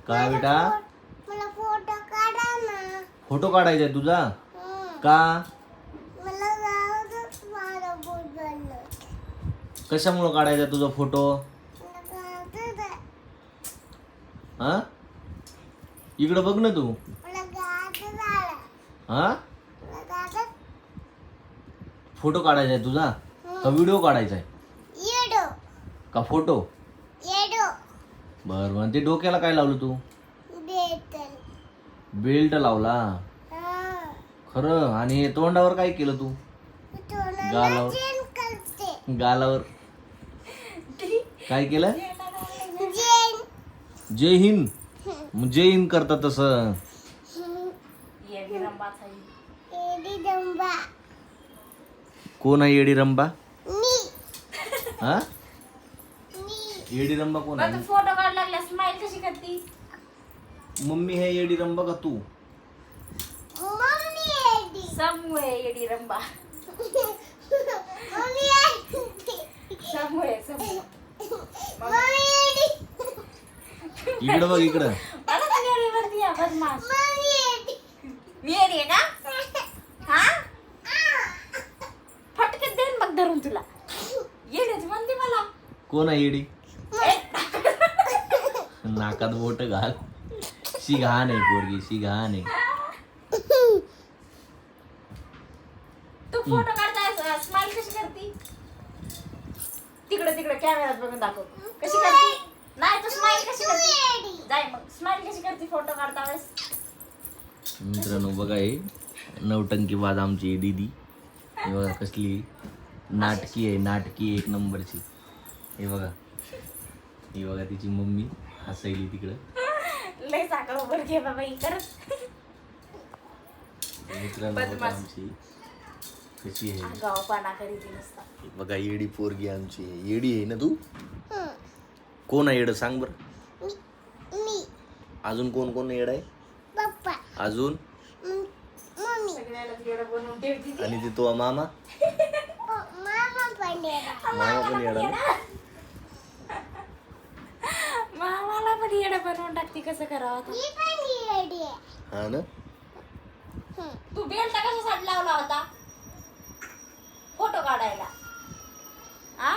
काय बेटा? मला फोटो काढा ना. फोटो काढायचा आहे तुझा? का? मला गावातच माझा बोललं. कशामुळे काढायचा आहे तुझा फोटो? मला गावातच आहे. हा? इकडं बघ ना तू. मला गावातच आला. हा? मला गावातच फोटो काढायचा आहे तुझा का व्हिडिओ काढायचा आहे? येडो का फोटो? येडो बर बर. ते डोक्याला काय लावलं तू? बेटल. बेल्ट लावला. हा. खरं? आणि हे तोंडावर काय केलं तू? तोंडाला गालावर. चेन करते. गालावर काय केलं? चेन. जय हिंद. मग जय हिंद करतात तसं. एडी डंबा. कोण आहे येडी रंबा? मी. हा? मी. येडी रंबा कोण आहे? फोटो काढ लागला स्माइल कशी करती? मम्मी है येडी रंबा का तू? मम्मी एडी. समूहे येडी रंबा. मम्मी एडी. समूहे समूह. मम्मी एडी. इकडं बघ इकडं. मला पण येडी म्हणती या बदमाश. Mummy eddy. मी येडी आहे का? हा? फटके देईन मग धरून तुला. येडीच म्हणते मला. कोण आहे येडी? ए, नाकात बोट घाल. शी घाण आहे पोरगी, शी घाण आहे. तू फोटो काढताय स्माइल कशी करती? तिकडे तिकडे कॅमेरात बघून दाखव. कशी करती? नाही तू स्माइल कशी करती? जाय मग स्माइल कशी करती फोटो काढता वेळेस? मित्रांनो बघा हे नवटंकीबाज आमची दीदी. हे बघा कसली नाटकी आहे, नाटकी एक नंबरची. हे बघा, ही बघा तिची मम्मी हसायली तिकडं. लय साखर उभं घे बाबा ही करत. मित्रांनो बघा आमची कशी आहे. गाव पाना करीती नसता. बघा येडी पोरगी आमची. येडी आहे ना तू? कोण आहे येड सांग बर. मी. अजून कोण कोण येड आहे? पप्पा. अजून? मम्मी. सगळ्याला येडं बनवून ठेवती ती. आणि ते तो मामा? मामा पण येणार. मामा पण येडा ना? मामाला पण येडं बनवून टाकती. कसं करावं आता? मी पण येडी आहे. हा ना? तू बेल्ट कशासाठी लावला होता? फोटो काढायला. आ